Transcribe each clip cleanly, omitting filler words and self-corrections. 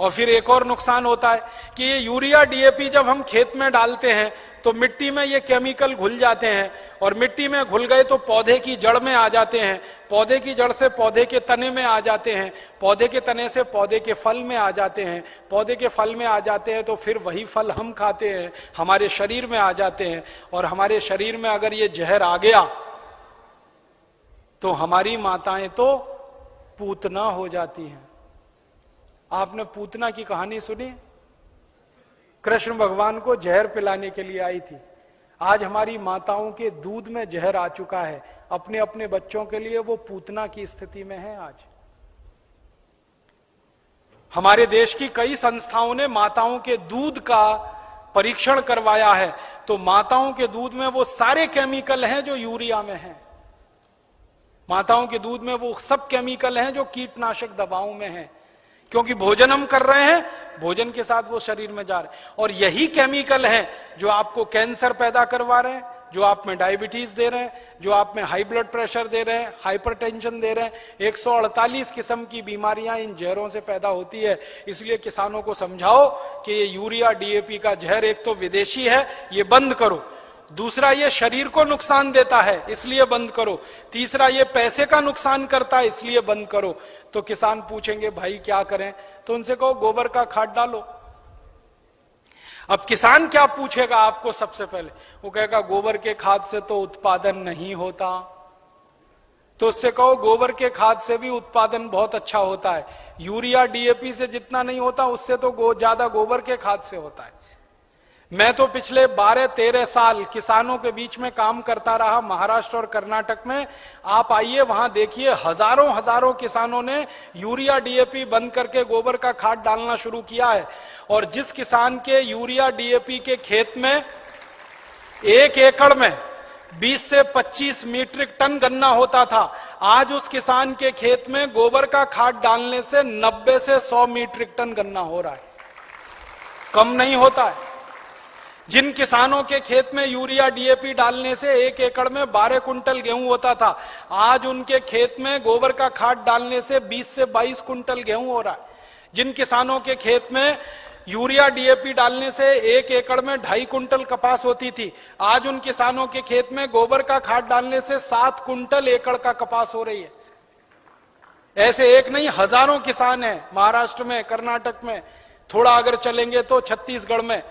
और फिर एक और नुकसान होता है कि ये यूरिया डीएपी जब हम खेत में डालते हैं तो मिट्टी में ये केमिकल घुल जाते हैं, और मिट्टी में घुल गए तो पौधे की जड़ में आ जाते हैं, पौधे की जड़ से पौधे के तने में आ जाते हैं, पौधे के तने से पौधे के फल में आ जाते हैं, पौधे के फल में आ जाते हैं तो फिर वही फल हम खाते हैं, हमारे शरीर में आ जाते हैं, और हमारे शरीर में अगर ये जहर आ गया तो हमारी माताएं तो पूतना हो जाती हैं। आपने पूतना की कहानी सुनी? कृष्ण भगवान को जहर पिलाने के लिए आई थी। आज हमारी माताओं के दूध में जहर आ चुका है, अपने अपने बच्चों के लिए वो पूतना की स्थिति में है। आज हमारे देश की कई संस्थाओं ने माताओं के दूध का परीक्षण करवाया है, तो माताओं के दूध में वो सारे केमिकल हैं जो यूरिया में हैं। माताओं के दूध में वो सब केमिकल हैं जो कीटनाशक दवाओं में हैं, क्योंकि भोजन हम कर रहे हैं, भोजन के साथ वो शरीर में जा रहे हैं, और यही केमिकल हैं जो आपको कैंसर पैदा करवा रहे हैं, जो आप में डायबिटीज दे रहे हैं, जो आप में हाई ब्लड प्रेशर दे रहे हैं, हाइपरटेंशन दे रहे हैं। 148 किस्म की बीमारियां इन जहरों से पैदा होती है। इसलिए किसानों को समझाओ कि ये यूरिया डीएपी का जहर एक तो विदेशी है, ये बंद करो। दूसरा, ये शरीर को नुकसान देता है, इसलिए बंद करो। तीसरा, ये पैसे का नुकसान करता है, इसलिए बंद करो। तो किसान पूछेंगे भाई क्या करें? तो उनसे कहो गोबर का खाद डालो। अब किसान क्या पूछेगा आपको? सबसे पहले वो कहेगा गोबर के खाद से तो उत्पादन नहीं होता। तो उससे कहो गोबर के खाद से भी उत्पादन बहुत अच्छा होता है, यूरिया डीएपी से जितना नहीं होता उससे तो ज्यादा गोबर के खाद से होता है। मैं तो पिछले 12-13 साल किसानों के बीच में काम करता रहा, महाराष्ट्र और कर्नाटक में। आप आइए वहां देखिए, हजारों हजारों किसानों ने यूरिया डीएपी बंद करके गोबर का खाद डालना शुरू किया है। और जिस किसान के यूरिया डीएपी के खेत में 1 एकड़ में 20 से 25 मीट्रिक टन गन्ना होता था, आज उस किसान के खेत में गोबर का खाद डालने से 90 से 100 मीट्रिक टन गन्ना हो रहा है, कम नहीं होता है। जिन किसानों के खेत में यूरिया डीएपी डालने से 1 एकड़ में 12 कुंटल गेहूं होता था, आज उनके खेत में गोबर का खाद डालने से 20 से 22 कुंटल गेहूं हो रहा है। जिन किसानों के खेत में यूरिया डीएपी डालने से 1 एकड़ में 2.5 कुंटल कपास होती थी, आज उन किसानों के खेत में गोबर का खाद डालने से 7 कुंटल एकड़ का कपास हो रही है। ऐसे एक नहीं, हजारों किसान हैं महाराष्ट्र में, कर्नाटक में, थोड़ा अगर चलेंगे तो छत्तीसगढ़ में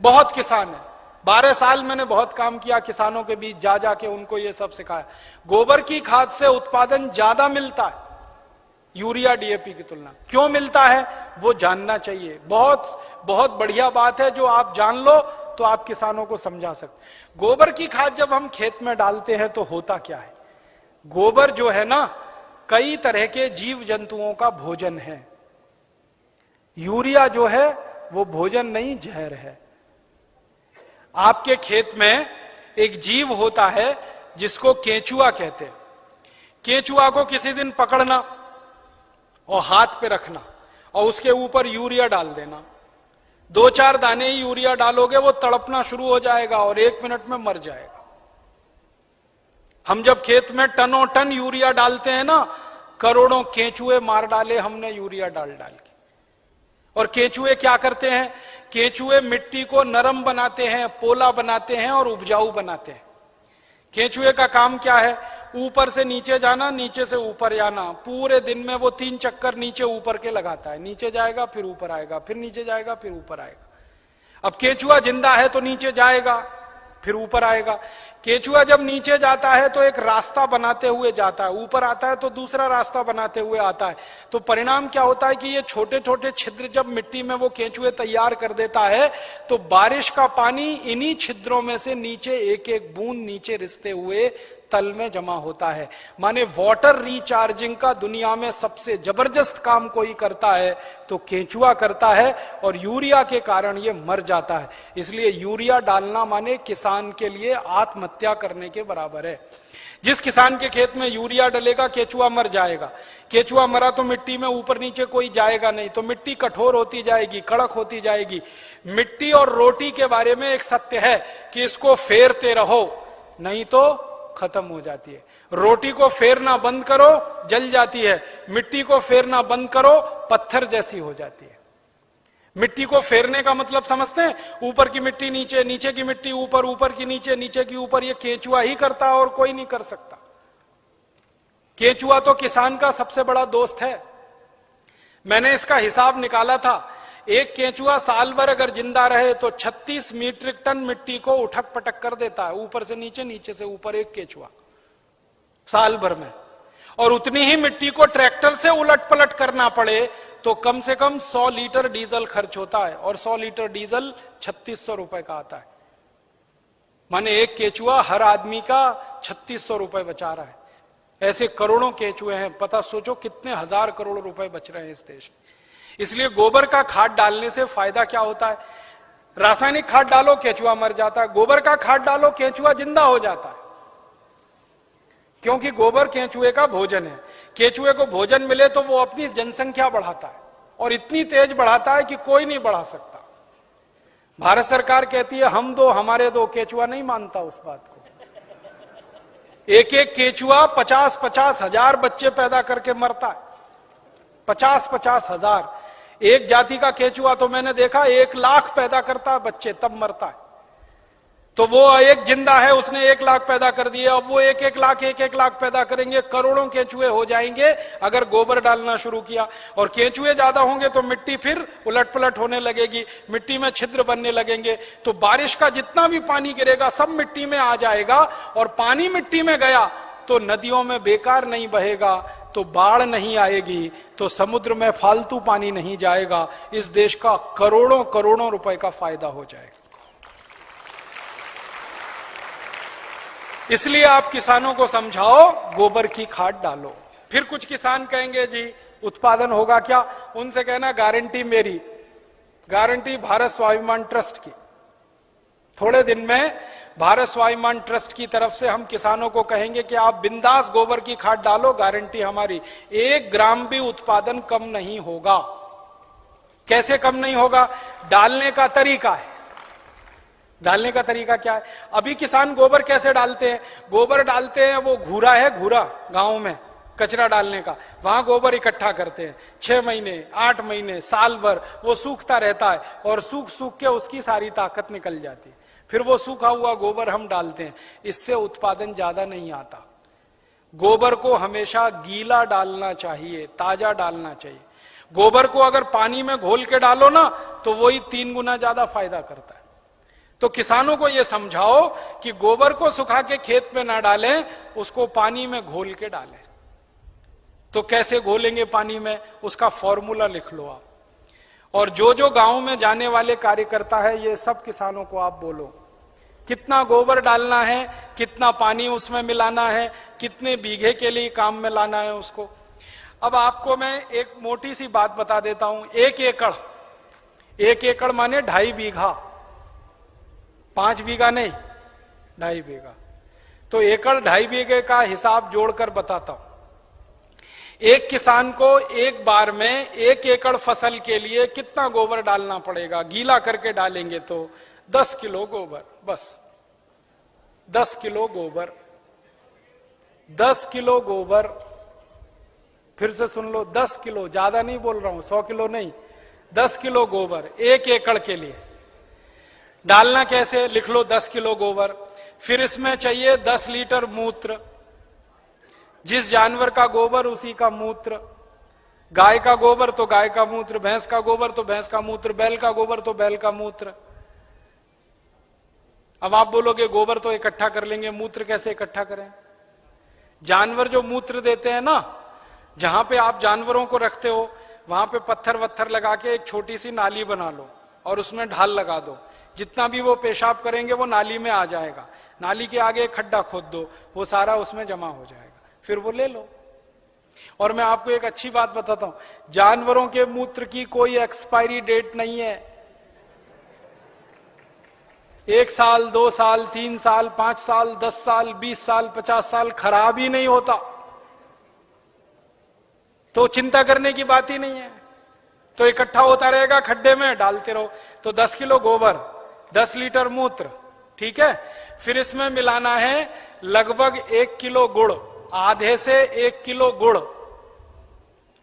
बहुत किसान है। 12 साल मैंने बहुत काम किया किसानों के बीच, जा जाके उनको ये सब सिखाया। गोबर की खाद से उत्पादन ज्यादा मिलता है यूरिया डीएपी की तुलना। क्यों मिलता है वो जानना चाहिए। बहुत बहुत बढ़िया बात है, जो आप जान लो तो आप किसानों को समझा सकते। गोबर की खाद जब हम खेत में डालते हैं तो होता क्या है? गोबर जो है ना, कई तरह के जीव जंतुओं का भोजन है। यूरिया जो है वो भोजन नहीं, जहर है। आपके खेत में एक जीव होता है जिसको केंचुआ कहते हैं। केंचुआ को किसी दिन पकड़ना और हाथ पे रखना और उसके ऊपर यूरिया डाल देना। 2-4 दाने ही यूरिया डालोगे, वो तड़पना शुरू हो जाएगा और 1 मिनट में मर जाएगा। हम जब खेत में टनों टन यूरिया डालते हैं ना, करोड़ों केंचुए मार डाले हमने यूरिया डाल डाल के। और केंचुए क्या करते हैं? केंचुए मिट्टी को नरम बनाते हैं, पोला बनाते हैं और उपजाऊ बनाते हैं। केंचुए का काम क्या है? ऊपर से नीचे जाना, नीचे से ऊपर जाना। पूरे दिन में वो 3 चक्कर नीचे ऊपर के लगाता है। नीचे जाएगा फिर ऊपर आएगा, फिर नीचे जाएगा फिर ऊपर आएगा। अब केंचुआ जिंदा है तो नीचे जाएगा फिर ऊपर आएगा। केंचुआ जब नीचे जाता है तो एक रास्ता बनाते हुए जाता है, ऊपर आता है तो दूसरा रास्ता बनाते हुए आता है। तो परिणाम क्या होता है कि ये छोटे छोटे छिद्र जब मिट्टी में वो केंचुए तैयार कर देता है तो बारिश का पानी इन्हीं छिद्रों में से नीचे एक एक बूंद नीचे रिसते हुए तल में जमा होता है। माने वाटर रिचार्जिंग का दुनिया में सबसे जबरदस्त काम कोई करता है तो केंचुआ करता है, और यूरिया के कारण ये मर जाता है। इसलिए यूरिया डालना माने किसान के लिए आत्महत्या करने के बराबर है। जिस किसान के खेत में यूरिया डलेगा केंचुआ मर जाएगा। केंचुआ मरा तो मिट्टी में ऊपर नीचे कोई जाएगा नहीं, तो मिट्टी कठोर होती जाएगी, कड़क होती जाएगी। मिट्टी और रोटी के बारे में एक सत्य है कि इसको फेरते रहो नहीं तो खत्म हो जाती है। रोटी को फेरना बंद करो जल जाती है, मिट्टी को फेरना बंद करो पत्थर जैसी हो जाती है। मिट्टी को फेरने का मतलब समझते हैं? ऊपर की मिट्टी नीचे, नीचे की मिट्टी ऊपर, ऊपर की नीचे, नीचे की ऊपर। ये केंचुआ ही करता है और कोई नहीं कर सकता। केंचुआ तो किसान का सबसे बड़ा दोस्त है। मैंने इसका हिसाब निकाला था। एक केंचुआ साल भर अगर जिंदा रहे तो 36 मीट्रिक टन मिट्टी को उठक पटक कर देता है, ऊपर से नीचे, नीचे से ऊपर, एक केंचुआ साल भर में। और उतनी ही मिट्टी को ट्रैक्टर से उलट पलट करना पड़े तो कम से कम 100 लीटर डीजल खर्च होता है, और 100 लीटर डीजल 3600 रुपए का आता है। माने एक केंचुआ हर आदमी का 3600 रुपए बचा रहा है। ऐसे करोड़ों केंचुए हैं, पता सोचो कितने हजार करोड़ रुपए बच रहे हैं इस देश में। इसलिए गोबर का खाद डालने से फायदा क्या होता है? रासायनिक खाद डालो, केंचुआ मर जाता है। गोबर का खाद डालो, केंचुआ जिंदा हो जाता है। क्योंकि गोबर केंचुए का भोजन है। केंचुए को भोजन मिले तो वो अपनी जनसंख्या बढ़ाता है, और इतनी तेज बढ़ाता है कि कोई नहीं बढ़ा सकता। भारत सरकार कहती है हम दो हमारे दो, केंचुआ नहीं मानता उस बात को। एक एक केंचुआ 50-50 हजार बच्चे पैदा करके मरता है। 50-50 हजार। एक जाति का केंचुआ तो मैंने देखा 1 लाख पैदा करता है बच्चे, तब मरता है। तो वो एक जिंदा है, उसने 1 लाख पैदा कर दिए, अब वो 1-1 लाख पैदा करेंगे। करोड़ों केंचुए हो जाएंगे अगर गोबर डालना शुरू किया। और केंचुए ज्यादा होंगे तो मिट्टी फिर उलट पलट होने लगेगी, मिट्टी में छिद्र बनने लगेंगे, तो बारिश का जितना भी पानी गिरेगा सब मिट्टी में आ जाएगा। और पानी मिट्टी में गया तो नदियों में बेकार नहीं बहेगा, तो बाढ़ नहीं आएगी, तो समुद्र में फालतू पानी नहीं जाएगा। इस देश का करोड़ों करोड़ों रुपए का फायदा हो जाएगा। इसलिए आप किसानों को समझाओ गोबर की खाद डालो। फिर कुछ किसान कहेंगे जी उत्पादन होगा क्या? उनसे कहना गारंटी मेरी, गारंटी भारत स्वाभिमान ट्रस्ट की। थोड़े दिन में भारत स्वाभिमान ट्रस्ट की तरफ से हम किसानों को कहेंगे कि आप बिंदास गोबर की खाद डालो, गारंटी हमारी, 1 ग्राम भी उत्पादन कम नहीं होगा। कैसे कम नहीं होगा? डालने का तरीका है। डालने का तरीका क्या है? अभी किसान गोबर कैसे डालते हैं? गोबर डालते हैं, वो घूरा है, घूरा गांव में कचरा डालने का, वहां गोबर इकट्ठा करते हैं। 6 महीने, 8 महीने, साल भर वो सूखता रहता है, और सूख सूख के उसकी सारी ताकत निकल जाती है। फिर वो सूखा हुआ गोबर हम डालते हैं। इससे उत्पादन ज्यादा नहीं आता। गोबर को हमेशा गीला डालना चाहिए, ताजा डालना चाहिए। गोबर को अगर पानी में घोल के डालो ना तो वही 3 गुना ज्यादा फायदा करता है। तो किसानों को यह समझाओ कि गोबर को सुखा के खेत में ना डालें, उसको पानी में घोल के डालें। तो कैसे घोलेंगे पानी में? उसका फॉर्मूला लिख लो आप। और जो जो गांव में जाने वाले कार्यकर्ता है, ये सब किसानों को आप बोलो कितना गोबर डालना है, कितना पानी उसमें मिलाना है, कितने बीघे के लिए काम में लाना है उसको। अब आपको मैं एक मोटी सी बात बता देता हूं। 1 एकड़, 1 एकड़ माने 2.5 बीघा, 5 बीघा नहीं, 2.5 बीघा। तो एकड़ 2.5 बीघे का हिसाब जोड़कर बताता हूं। एक किसान को एक बार में 1 एकड़ फसल के लिए कितना गोबर डालना पड़ेगा? गीला करके डालेंगे तो 10 किलो गोबर, बस 10 किलो गोबर, 10 किलो गोबर। फिर से सुन लो, 10 किलो, ज्यादा नहीं बोल रहा हूं, 100 किलो नहीं, 10 किलो गोबर 1 एकड़ के लिए। डालना कैसे? लिख लो 10 किलो गोबर। फिर इसमें चाहिए 10 लीटर मूत्र। जिस जानवर का गोबर उसी का मूत्र। गाय का गोबर तो गाय का मूत्र, भैंस का गोबर तो भैंस का मूत्र, बैल का गोबर तो बैल का मूत्र। अब आप बोलोगे गोबर तो इकट्ठा कर लेंगे, मूत्र कैसे इकट्ठा करें? जानवर जो मूत्र देते हैं ना, जहां पे आप जानवरों को रखते हो वहां पे पत्थर वत्थर लगा के एक छोटी सी नाली बना लो और उसमें ढाल लगा दो। जितना भी वो पेशाब करेंगे वो नाली में आ जाएगा। नाली के आगे एक खड्डा खोद दो, वो सारा उसमें जमा हो जाएगा, फिर वो ले लो। और मैं आपको एक अच्छी बात बताता हूं, जानवरों के मूत्र की कोई एक्सपायरी डेट नहीं है। 1 साल, 2 साल, 3 साल, 5 साल, 10 साल, 20 साल, 50 साल खराब ही नहीं होता। तो चिंता करने की बात ही नहीं है। तो इकट्ठा होता रहेगा, खड्डे में डालते रहो। तो 10 किलो गोबर, 10 लीटर मूत्र, ठीक है। फिर इसमें मिलाना है लगभग 1 किलो गुड़, आधे से 1 किलो गुड़।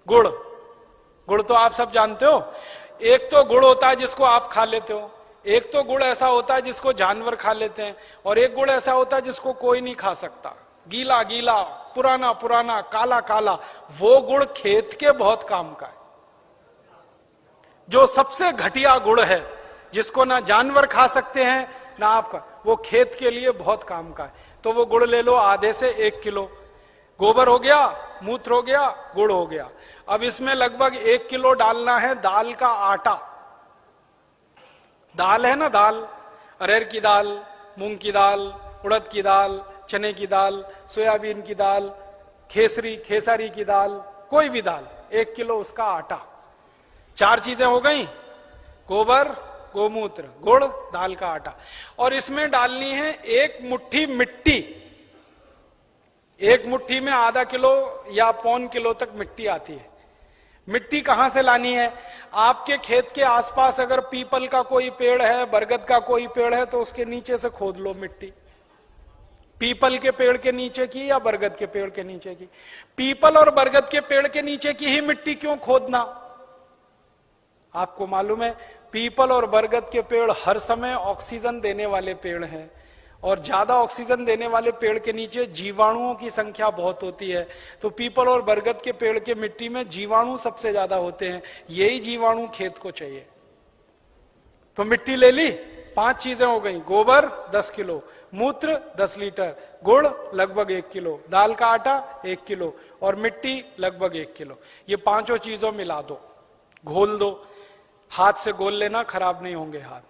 गुड़ तो आप सब जानते हो। एक तो गुड़ होता है जिसको आप खा लेते हो, एक तो गुड़ ऐसा होता है जिसको जानवर खा लेते हैं, और एक गुड़ ऐसा होता है जिसको कोई नहीं खा सकता, गीला गीला, पुराना पुराना, काला काला। वो गुड़ खेत के बहुत काम का है। जो सबसे घटिया गुड़ है, जिसको ना जानवर खा सकते हैं ना आपका, वो खेत के लिए बहुत काम का है। तो वो गुड़ ले लो, आधे से 1 किलो। गोबर हो गया, मूत्र हो गया, गुड़ हो गया। अब इसमें लगभग 1 किलो डालना है दाल का आटा। दाल है ना, दाल, अरहर की दाल, मूंग की दाल, उड़द की दाल, चने की दाल, सोयाबीन की दाल, खेसारी की दाल, कोई भी दाल, 1 किलो उसका आटा। 4 चीजें हो गई, गोबर, गोमूत्र, गुड़, दाल का आटा। और इसमें डालनी है 1 मुट्ठी मिट्टी। 1 मुट्ठी में आधा किलो या 1.25 किलो तक मिट्टी आती है। मिट्टी कहां से लानी है? आपके खेत के आसपास अगर पीपल का कोई पेड़ है, बरगद का कोई पेड़ है, तो उसके नीचे से खोद लो मिट्टी। पीपल के पेड़ के नीचे की या बरगद के पेड़ के नीचे की? पीपल और बरगद के पेड़ के नीचे की ही मिट्टी क्यों खोदना? आपको मालूम है, पीपल और बरगद के पेड़ हर समय ऑक्सीजन देने वाले पेड़ हैं, और ज्यादा ऑक्सीजन देने वाले पेड़ के नीचे जीवाणुओं की संख्या बहुत होती है। तो पीपल और बरगद के पेड़ के मिट्टी में जीवाणु सबसे ज्यादा होते हैं। यही जीवाणु खेत को चाहिए। तो मिट्टी ले ली, 5 चीजें हो गई, गोबर 10 किलो, मूत्र 10 लीटर, गुड़ लगभग 1 किलो, दाल का आटा 1 किलो, और मिट्टी लगभग 1 किलो। ये 5 चीजों मिला दो, घोल दो। हाथ से घोल लेना, खराब नहीं होंगे हाथ,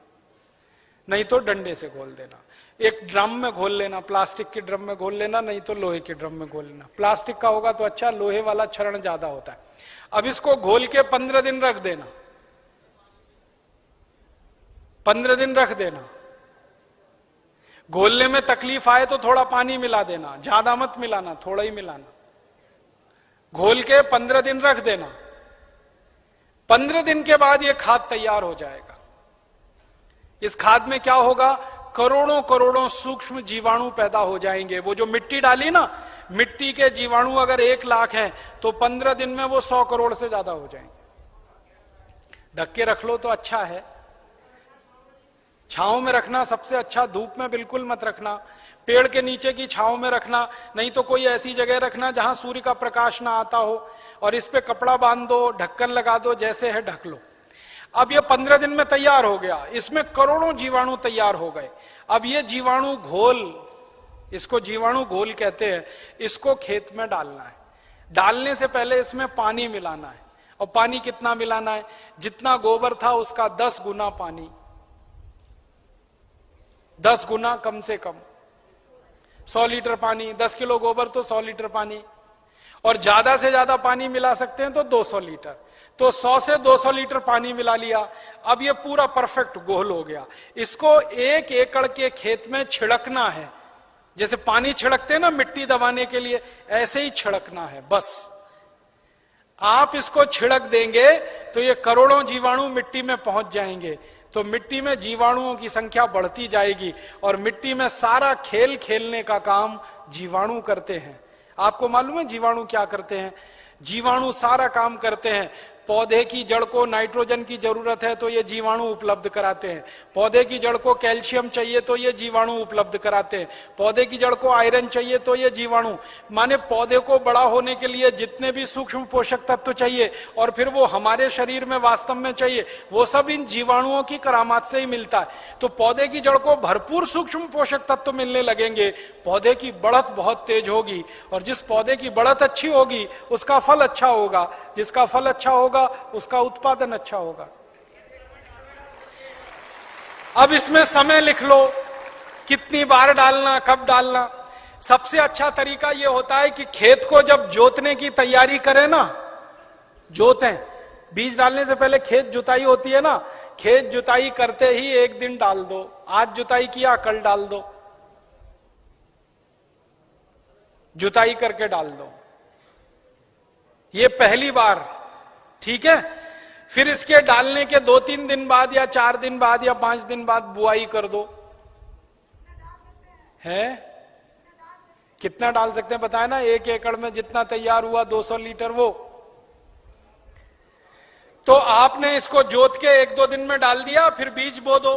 नहीं तो डंडे से घोल देना। एक ड्रम में घोल लेना, प्लास्टिक के ड्रम में घोल लेना, नहीं तो लोहे के ड्रम में घोल लेना। प्लास्टिक का होगा तो अच्छा, लोहे वाला क्षरण ज्यादा होता है। अब इसको घोल के 15 दिन रख देना, 15 दिन रख देना। घोलने में तकलीफ आए तो थोड़ा पानी मिला देना, ज्यादा मत मिलाना, थोड़ा ही मिलाना। घोल के 15 दिन रख देना। 15 दिन के बाद यह खाद तैयार हो जाएगा। इस खाद में क्या होगा? करोड़ों करोड़ों सूक्ष्म जीवाणु पैदा हो जाएंगे। वो जो मिट्टी डाली ना, मिट्टी के जीवाणु अगर 1 लाख हैं, तो 15 दिन में वो 100 करोड़ से ज्यादा हो जाएंगे। ढक के रख लो तो अच्छा है। छांव में रखना सबसे अच्छा, धूप में बिल्कुल मत रखना। पेड़ के नीचे की छांव में रखना, नहीं तो कोई ऐसी जगह रखना जहां सूर्य का प्रकाश ना आता हो, और इस पे कपड़ा बांध दो, ढक्कन लगा दो, जैसे है ढक लो। अब ये 15 दिन में तैयार हो गया, इसमें करोड़ों जीवाणु तैयार हो गए। अब ये जीवाणु घोल, इसको जीवाणु घोल कहते हैं, इसको खेत में डालना है। डालने से पहले इसमें पानी मिलाना है। और पानी कितना मिलाना है? जितना गोबर था उसका 10 गुना पानी, 10 गुना कम से कम। 100 लीटर पानी, 10 किलो गोबर तो 100 लीटर पानी, और ज्यादा से ज्यादा पानी मिला सकते हैं तो 200 लीटर। तो 100 से 200 लीटर पानी मिला लिया। अब ये पूरा परफेक्ट घोल हो गया। इसको 1 एकड़ के खेत में छिड़कना है। जैसे पानी छिड़कते हैं ना मिट्टी दबाने के लिए, ऐसे ही छिड़कना है बस। आप इसको छिड़क देंगे तो ये करोड़ों जीवाणु मिट्टी में पहुंच जाएंगे। तो मिट्टी में जीवाणुओं की संख्या बढ़ती जाएगी, और मिट्टी में सारा खेल खेलने का काम जीवाणु करते हैं। आपको मालूम है जीवाणु क्या करते हैं? जीवाणु सारा काम करते हैं। पौधे की जड़ को नाइट्रोजन की जरूरत है तो ये जीवाणु उपलब्ध कराते हैं। पौधे की जड़ को कैल्शियम चाहिए तो ये जीवाणु उपलब्ध कराते हैं। पौधे की जड़ को आयरन चाहिए तो ये जीवाणु, माने पौधे को बड़ा होने के लिए जितने भी सूक्ष्म पोषक तत्व चाहिए, और फिर वो हमारे शरीर में वास्तव में चाहिए, वो सब इन जीवाणुओं की करामात से ही मिलता है। तो पौधे की जड़ को भरपूर सूक्ष्म पोषक तत्व मिलने लगेंगे, पौधे की बढ़त बहुत तेज होगी, और जिस पौधे की बढ़त अच्छी होगी उसका फल अच्छा होगा, जिसका फल अच्छा होगा उसका उत्पादन अच्छा होगा। अब इसमें समय लिख लो, कितनी बार डालना, कब डालना। सबसे अच्छा तरीका यह होता है कि खेत को जब जोतने की तैयारी करें ना, जोतें, बीज डालने से पहले खेत जुताई होती है ना, खेत जुताई करते ही 1 दिन डाल दो। आज जुताई किया, कल डाल दो, जुताई करके डाल दो। ये पहली बार, ठीक है। फिर इसके डालने के 2-3 दिन बाद या 4 दिन बाद या 5 दिन बाद बुआई कर दो। है कितना डाल सकते हैं बताए ना? 1 एकड़ में जितना तैयार हुआ 200 लीटर वो। तो आपने इसको जोत के 1-2 दिन में डाल दिया, फिर बीज बो दो।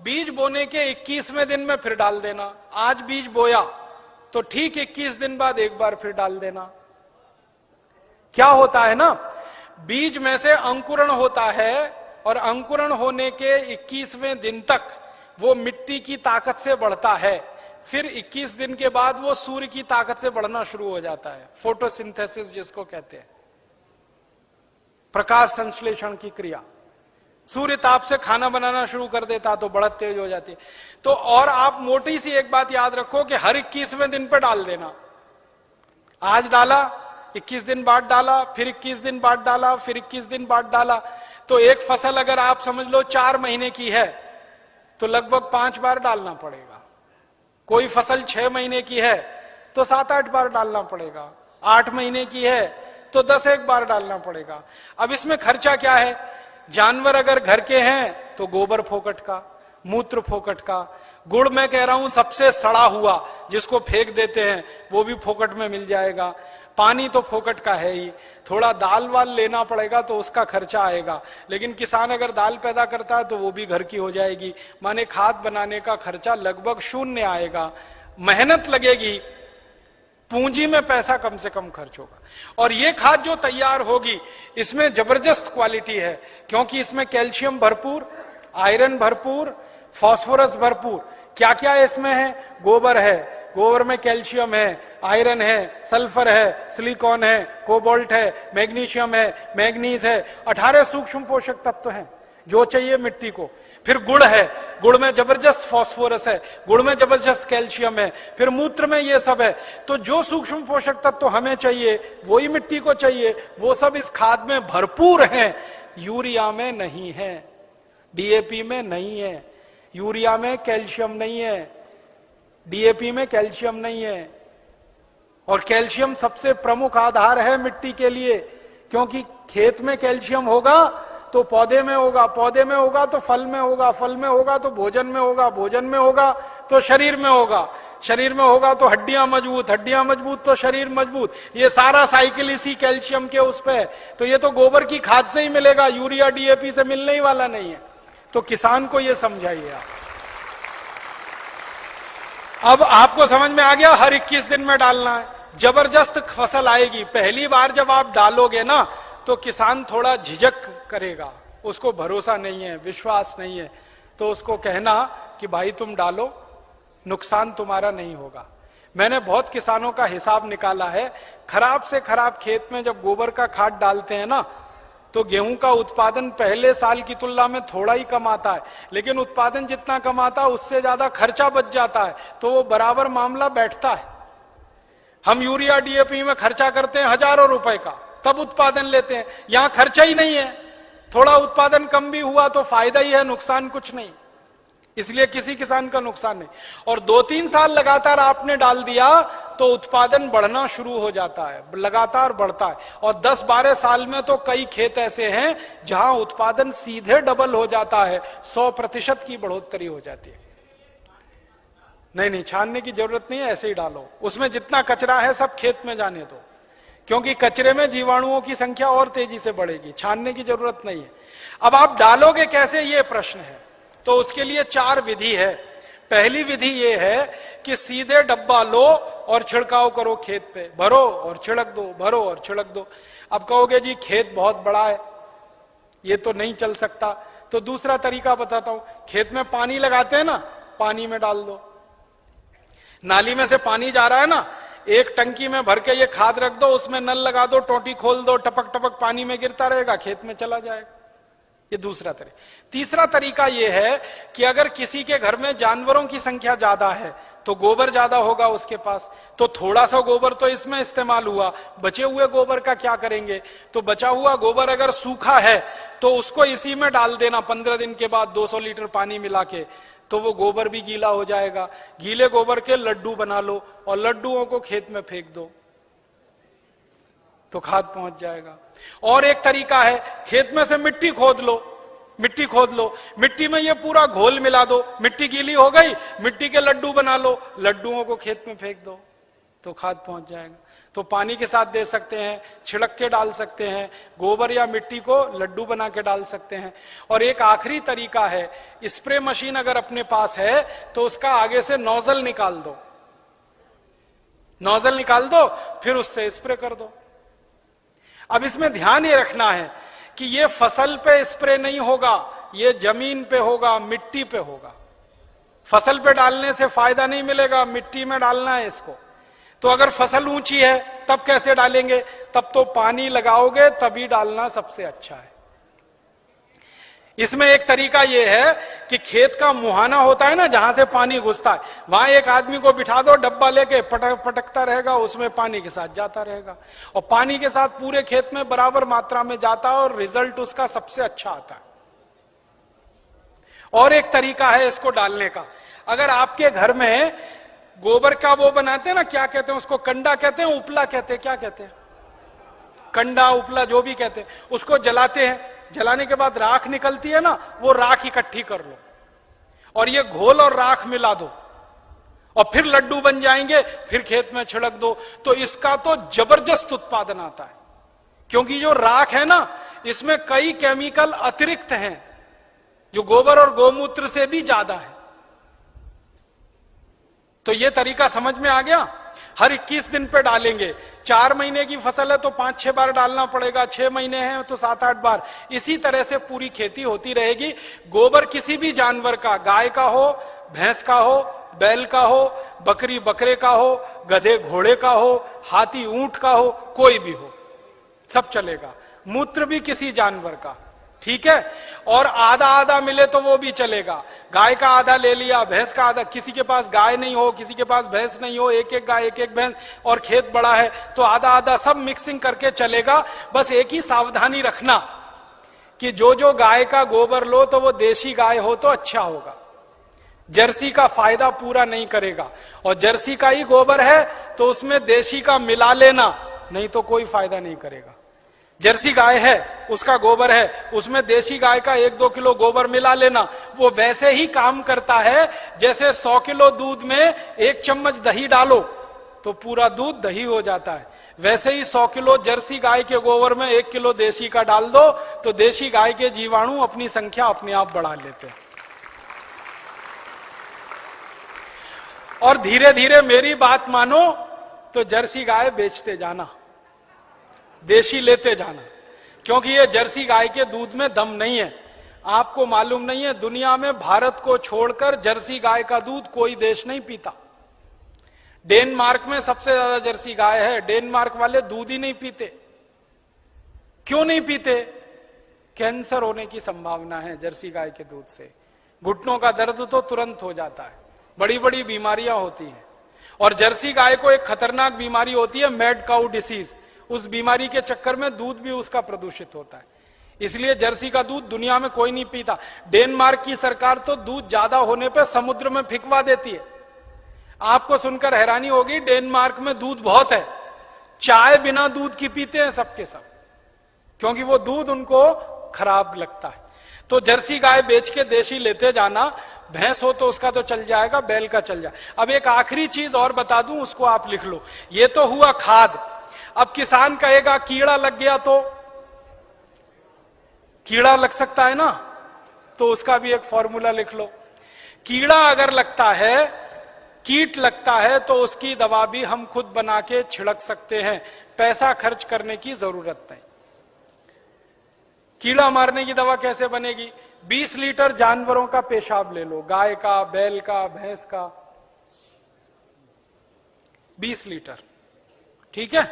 बीज बोने के 21वें दिन में फिर डाल देना। आज बीज बोया तो ठीक 21 दिन बाद एक बार फिर डाल देना। क्या होता है ना, बीज में से अंकुरण होता है और अंकुरण होने के 21वें दिन तक वो मिट्टी की ताकत से बढ़ता है। फिर 21 दिन के बाद वो सूर्य की ताकत से बढ़ना शुरू हो जाता है, फोटोसिंथेसिस जिसको कहते हैं, प्रकाश संश्लेषण की क्रिया। सूर्य ताप से खाना बनाना शुरू कर देता तो बढ़त तेज हो जाती है। तो और आप मोटी सी एक बात याद रखो कि हर 21वें दिन पे डाल देना। आज डाला, 21 दिन बाद डाला, फिर 21 दिन बाद डाला, फिर 21 दिन बाद डाला। तो एक फसल अगर आप समझ लो 4 महीने की है तो लगभग 5 बार डालना पड़ेगा। कोई फसल 6 महीने की है तो 7-8 बार डालना पड़ेगा। 8 महीने की है तो 10-1 बार डालना पड़ेगा। अब इसमें खर्चा क्या है? जानवर अगर घर के हैं तो गोबर फोकट का, मूत्र फोकट का, गुड़ मैं कह रहा हूं सबसे सड़ा हुआ जिसको फेंक देते हैं वो भी फोकट में मिल जाएगा। पानी तो फोकट का है ही। थोड़ा दाल वाल लेना पड़ेगा तो उसका खर्चा आएगा, लेकिन किसान अगर दाल पैदा करता है तो वो भी घर की हो जाएगी। माने खाद बनाने का खर्चा लगभग 0 आएगा। मेहनत लगेगी, पूंजी में पैसा कम से कम खर्च होगा। और ये खाद जो तैयार होगी इसमें जबरदस्त क्वालिटी है, क्योंकि इसमें कैल्शियम भरपूर, आयरन भरपूर, फास्फोरस भरपूर। क्या क्या इसमें है? गोबर है, गोबर में कैल्शियम है, आयरन है, सल्फर है, सिलिकॉन है, कोबाल्ट है, मैग्नीशियम है, मैग्नीज है, 18 सूक्ष्म पोषक तत्व हैं जो चाहिए मिट्टी को। फिर गुड़ है, गुड़ में जबरदस्त फास्फोरस है, गुड़ में जबरदस्त कैल्शियम है, फिर मूत्र में ये सब है। तो जो सूक्ष्म पोषक तत्व हमें चाहिए वही मिट्टी को चाहिए, वो सब इस खाद में भरपूर है। यूरिया में नहीं है, डीएपी में नहीं है। यूरिया में कैल्शियम नहीं है, डीएपी में कैल्शियम नहीं है। और कैल्शियम सबसे प्रमुख आधार है मिट्टी के लिए, क्योंकि खेत में कैल्शियम होगा तो पौधे में होगा, पौधे में होगा तो फल में होगा, फल में होगा तो भोजन में होगा, भोजन में होगा तो शरीर में होगा, शरीर में होगा तो हड्डियां मजबूत, हड्डियां मजबूत तो शरीर मजबूत। ये सारा साइकिल इसी कैल्शियम के उस पे है। तो ये तो गोबर की खाद से ही मिलेगा, यूरिया डीएपी से मिलने ही वाला नहीं है। तो किसान को ये समझाइए आप। अब आपको समझ में आ गया, हर 21 दिन में डालना है, जबरदस्त फसल आएगी। पहली बार जब आप डालोगे ना तो किसान थोड़ा झिझक करेगा, उसको भरोसा नहीं है, विश्वास नहीं है। तो उसको कहना कि भाई तुम डालो, नुकसान तुम्हारा नहीं होगा। मैंने बहुत किसानों का हिसाब निकाला है, खराब से खराब खेत में जब गोबर का खाद डालते हैं ना तो गेहूं का उत्पादन पहले साल की तुलना में थोड़ा ही कम आता है, लेकिन उत्पादन जितना कम आता है उससे ज्यादा खर्चा बच जाता है। तो वो बराबर मामला बैठता है। हम यूरिया डीएपी में खर्चा करते हैं हजारों रुपए का, तब उत्पादन लेते हैं। यहां खर्चा ही नहीं है, थोड़ा उत्पादन कम भी हुआ तो फायदा ही है, नुकसान कुछ नहीं। इसलिए किसी किसान का नुकसान नहीं। और 2-3 साल लगातार आपने डाल दिया तो उत्पादन बढ़ना शुरू हो जाता है, लगातार बढ़ता है। और 10-12 साल में तो कई खेत ऐसे हैं जहां उत्पादन सीधे डबल हो जाता है, 100% की बढ़ोतरी हो जाती है। नहीं, छानने की जरूरत नहीं है, ऐसे ही डालो। उसमें जितना कचरा है सब खेत में जाने दो, क्योंकि कचरे में जीवाणुओं की संख्या और तेजी से बढ़ेगी। छानने की जरूरत नहीं है। अब आप डालोगे कैसे, ये प्रश्न है। तो उसके लिए 4 विधि है। पहली विधि ये है कि सीधे डब्बा लो और छिड़काव करो, खेत पे भरो और छिड़क दो, भरो और छिड़क दो। अब कहोगे जी खेत बहुत बड़ा है, ये तो नहीं चल सकता। तो दूसरा तरीका बताता हूं, खेत में पानी लगाते हैं ना, पानी में डाल दो। नाली में से पानी जा रहा है ना, एक टंकी में भर के ये खाद रख दो, उसमें नल लगा दो, टोटी खोल दो, टपक टपक पानी में गिरता रहेगा, खेत में चला जाएगा। ये दूसरा तरीका। तीसरा तरीका ये है कि अगर किसी के घर में जानवरों की संख्या ज्यादा है तो गोबर ज्यादा होगा उसके पास, तो थोड़ा सा गोबर तो इसमें इस्तेमाल हुआ, बचे हुए गोबर का क्या करेंगे? तो बचा हुआ गोबर अगर सूखा है तो उसको इसी में डाल देना 15 दिन के बाद 200 लीटर पानी मिला के, तो वो गोबर भी गीला हो जाएगा। गीले गोबर के लड्डू बना लो और लड्डुओं को खेत में फेंक दो तो खाद पहुंच जाएगा। और एक तरीका है, खेत में से मिट्टी खोद लो, मिट्टी खोद लो, मिट्टी में ये पूरा घोल मिला दो, मिट्टी गीली हो गई, मिट्टी के लड्डू बना लो, लड्डुओं को खेत में फेंक दो। तो खाद पहुंच जाएगा। तो पानी के साथ दे सकते हैं, छिड़क के डाल सकते हैं, गोबर या मिट्टी को लड्डू बना के डाल सकते हैं। और एक आखिरी तरीका है, स्प्रे मशीन अगर अपने पास है तो उसका आगे से नोजल निकाल दो, नोजल निकाल दो, फिर उससे स्प्रे कर दो। अब इसमें ध्यान ये रखना है कि ये फसल पे स्प्रे नहीं होगा, ये जमीन पे होगा, मिट्टी पे होगा। फसल पे डालने से फायदा नहीं मिलेगा, मिट्टी में डालना है इसको। तो अगर फसल ऊंची है तब कैसे डालेंगे? तब तो पानी लगाओगे तभी डालना सबसे अच्छा है। इसमें एक तरीका यह है कि खेत का मुहाना होता है ना, जहां से पानी घुसता है, वहां एक आदमी को बिठा दो, डब्बा लेके पटकता रहेगा, उसमें पानी के साथ जाता रहेगा, और पानी के साथ पूरे खेत में बराबर मात्रा में जाता है और रिजल्ट उसका सबसे अच्छा आता है। और एक तरीका है इसको डालने का, अगर आपके घर में गोबर का वो बनाते हैं ना, क्या कहते हैं उसको, कंडा कहते हैं, उपला कहते हैं, क्या कहते हैं, कंडा उपला जो भी कहते हैं, उसको जलाते हैं, जलाने के बाद राख निकलती है ना, वो राख इकट्ठी कर लो और ये घोल और राख मिला दो और फिर लड्डू बन जाएंगे, फिर खेत में छिड़क दो, तो इसका तो जबरदस्त उत्पादन आता है। क्योंकि जो राख है ना, इसमें कई केमिकल अतिरिक्त हैं जो गोबर और गोमूत्र से भी ज्यादा है। तो ये तरीका समझ में आ गया। हर 21 दिन पे डालेंगे। 4 महीने की फसल है तो 5-6 बार डालना पड़ेगा, 6 महीने हैं तो 7-8 बार। इसी तरह से पूरी खेती होती रहेगी। गोबर किसी भी जानवर का, गाय का हो, भैंस का हो, बैल का हो, बकरी बकरे का हो, गधे घोड़े का हो, हाथी ऊंट का हो, कोई भी हो, सब चलेगा। मूत्र भी किसी जानवर का, ठीक है। और आधा आधा मिले तो वो भी चलेगा। गाय का आधा ले लिया, भैंस का आधा, किसी के पास गाय नहीं हो, किसी के पास भैंस नहीं हो, एक एक गाय एक एक भैंस, और खेत बड़ा है तो आधा आधा, सब मिक्सिंग करके चलेगा। बस एक ही सावधानी रखना कि जो जो गाय का गोबर लो तो वो देशी गाय हो तो अच्छा होगा। जर्सी का फायदा पूरा नहीं करेगा, और जर्सी का ही गोबर है तो उसमें देशी का मिला लेना, नहीं तो कोई फायदा नहीं करेगा। जर्सी गाय है, उसका गोबर है, उसमें देशी गाय का 1-2 किलो गोबर मिला लेना, वो वैसे ही काम करता है जैसे 100 किलो दूध में 1 चम्मच दही डालो तो पूरा दूध दही हो जाता है। वैसे ही 100 किलो जर्सी गाय के गोबर में 1 किलो देशी का डाल दो तो देशी गाय के जीवाणु अपनी संख्या अपने आप बढ़ा लेते हैं। और धीरे धीरे मेरी बात मानो तो जर्सी गाय बेचते जाना, देशी लेते जाना, क्योंकि ये जर्सी गाय के दूध में दम नहीं है। आपको मालूम नहीं है, दुनिया में भारत को छोड़कर जर्सी गाय का दूध कोई देश नहीं पीता। डेनमार्क में सबसे ज्यादा जर्सी गाय है, डेनमार्क वाले दूध ही नहीं पीते। क्यों नहीं पीते? कैंसर होने की संभावना है जर्सी गाय के दूध से, घुटनों का दर्द तो तुरंत हो जाता है, बड़ी बड़ी बीमारियां होती हैं। और जर्सी गाय को एक खतरनाक बीमारी होती है, मैड काउ डिसीज, उस बीमारी के चक्कर में दूध भी उसका प्रदूषित होता है, इसलिए जर्सी का दूध दुनिया में कोई नहीं पीता। डेनमार्क की सरकार तो दूध ज्यादा होने पर समुद्र में फेंकवा देती है। आपको सुनकर हैरानी होगी, डेनमार्क में दूध बहुत है, चाय बिना दूध की पीते हैं सबके सब, क्योंकि वो दूध उनको खराब लगता है। तो जर्सी गाय बेच के देशी लेते जाना, भैंस हो तो उसका तो चल जाएगा, बैल का चल जाए। अब एक आखिरी चीज और बता दूं, उसको आप लिख लो। ये तो हुआ खाद। अब किसान कहेगा कीड़ा लग गया, तो कीड़ा लग सकता है ना, तो उसका भी एक फॉर्मूला लिख लो। कीड़ा अगर लगता है, कीट लगता है, तो उसकी दवा भी हम खुद बना के छिड़क सकते हैं, पैसा खर्च करने की जरूरत नहीं। कीड़ा मारने की दवा कैसे बनेगी? 20 लीटर जानवरों का पेशाब ले लो, गाय का, बैल का, भैंस का, 20 लीटर, ठीक है।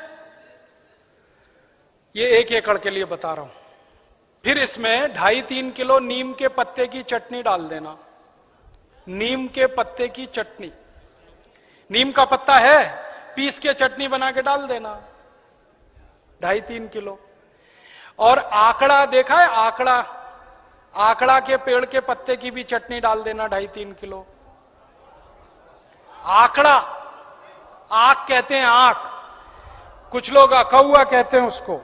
ये 1 एकड़ के लिए बता रहा हूं। फिर इसमें 2.5-3 किलो नीम के पत्ते की चटनी डाल देना, नीम के पत्ते की चटनी। नीम का पत्ता है, पीस के चटनी बना के डाल देना, 2.5-3 किलो। और आकड़ा देखा है, आकड़ा, आकड़ा के पेड़ के पत्ते की भी चटनी डाल देना, 2.5-3 किलो। आकड़ा, आक कहते हैं, आक, कुछ लोग अकौआ कहते हैं उसको।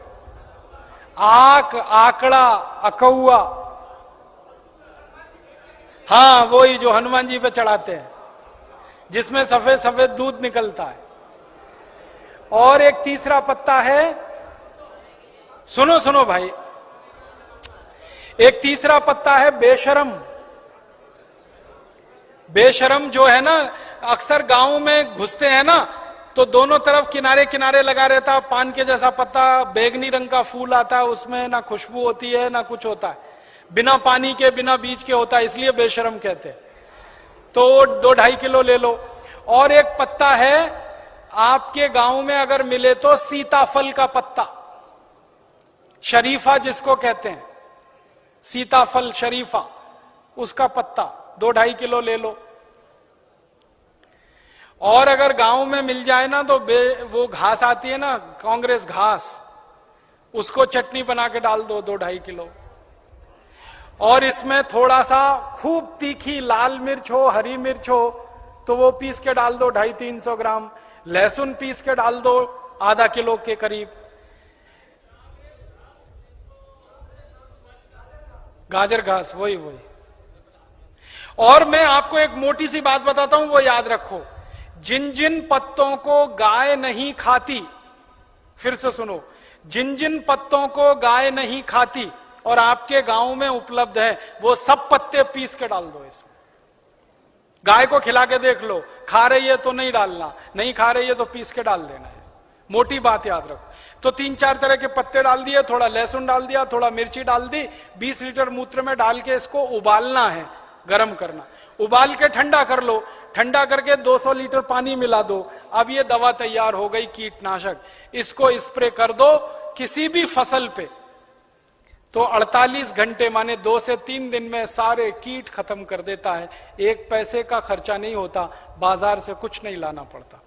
आक, आकड़ा, अकौआ, हाँ वही जो हनुमान जी पे चढ़ाते हैं, जिसमें सफेद सफेद दूध निकलता है। और एक तीसरा पत्ता है, सुनो सुनो भाई, एक तीसरा पत्ता है बेशरम। बेशरम जो है ना, अक्सर गांव में घुसते हैं ना तो दोनों तरफ किनारे किनारे लगा रहता, पान के जैसा पत्ता, बैगनी रंग का फूल आता है, उसमें ना खुशबू होती है ना कुछ होता है, बिना पानी के बिना बीज के होता है, इसलिए बेशरम कहते हैं। तो 2-2.5 किलो ले लो। और एक पत्ता है आपके गांव में अगर मिले तो सीताफल का पत्ता, शरीफा जिसको कहते हैं, सीताफल शरीफा, उसका पत्ता 2-2.5 किलो ले लो। और अगर गांव में मिल जाए ना तो वो घास आती है ना, कांग्रेस घास, उसको चटनी बना के डाल दो 2-2.5 किलो। और इसमें थोड़ा सा खूब तीखी लाल मिर्च हो, हरी मिर्च हो तो वो पीस के डाल दो 250-300 ग्राम। लहसुन पीस के डाल दो आधा किलो के करीब। गाजर घास, वही वही। और मैं आपको एक मोटी सी बात बताता हूं, वो याद रखो, जिन जिन पत्तों को गाय नहीं खाती, फिर से सुनो, जिन जिन पत्तों को गाय नहीं खाती और आपके गांव में उपलब्ध है, वो सब पत्ते पीस के डाल दो इसमें। गाय को खिला के देख लो, खा रही है तो नहीं डालना, नहीं खा रही है तो पीस के डाल देना है। मोटी बात याद रखो। तो 3-4 तरह के पत्ते डाल दिए, थोड़ा लहसुन डाल दिया, थोड़ा मिर्ची डाल दी, 20 लीटर मूत्र में डाल के इसको उबालना है, गर्म करना, उबाल के ठंडा कर लो, ठंडा करके 200 लीटर पानी मिला दो। अब ये दवा तैयार हो गई, कीटनाशक। इसको स्प्रे कर दो किसी भी फसल पे, तो 48 घंटे माने 2 से 3 दिन में सारे कीट खत्म कर देता है। 1 पैसे का खर्चा नहीं होता, बाजार से कुछ नहीं लाना पड़ता।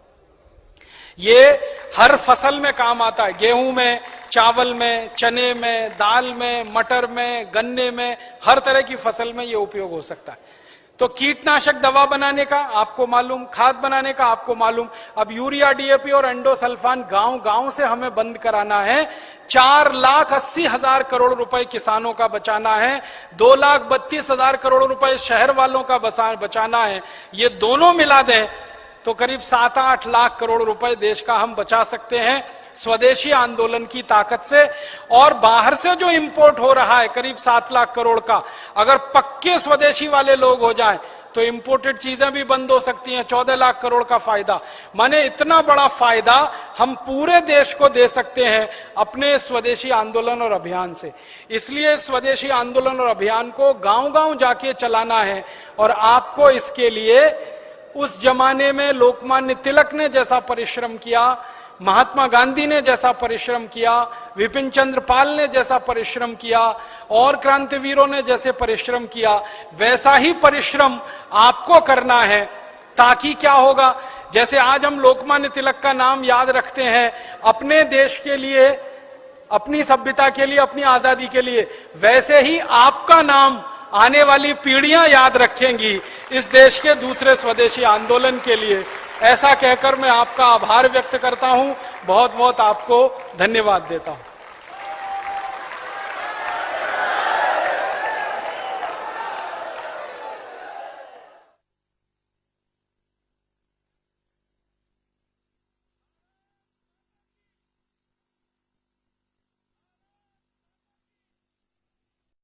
ये हर फसल में काम आता है, गेहूं में, चावल में, चने में, दाल में, मटर में, गन्ने में, हर तरह की फसल में ये उपयोग हो सकता है। तो कीटनाशक दवा बनाने का आपको मालूम, खाद बनाने का आपको मालूम। अब यूरिया, डीएपी और एंडोसल्फान गांव गांव से हमें बंद कराना है। 4,80,000 करोड़ रुपए किसानों का बचाना है, 2,32,000 करोड़ रुपए शहर वालों का बचाना है। ये दोनों मिला दें तो करीब 7-8 लाख करोड़ रुपए देश का हम बचा सकते हैं स्वदेशी आंदोलन की ताकत से। और बाहर से जो इंपोर्ट हो रहा है करीब 7 लाख करोड़ का, अगर पक्के स्वदेशी वाले लोग हो जाएं तो इंपोर्टेड चीजें भी बंद हो सकती हैं। 14 लाख करोड़ का फायदा, माने इतना बड़ा फायदा हम पूरे देश को दे सकते हैं अपने स्वदेशी आंदोलन और अभियान से। इसलिए स्वदेशी आंदोलन और अभियान को गांव गांव जाके चलाना है। और आपको इसके लिए उस जमाने में लोकमान्य तिलक ने जैसा परिश्रम किया, महात्मा गांधी ने जैसा परिश्रम किया, विपिन चंद्र पाल ने जैसा परिश्रम किया और क्रांतिवीरों ने जैसे परिश्रम किया, वैसा ही परिश्रम आपको करना है। ताकि क्या होगा, जैसे आज हम लोकमान्य तिलक का नाम याद रखते हैं अपने देश के लिए, अपनी सभ्यता के लिए, अपनी आजादी के लिए, वैसे ही आपका नाम आने वाली पीढ़ियां याद रखेंगी इस देश के दूसरे स्वदेशी आंदोलन के लिए। ऐसा कहकर मैं आपका आभार व्यक्त करता हूं, बहुत बहुत आपको धन्यवाद देता हूं।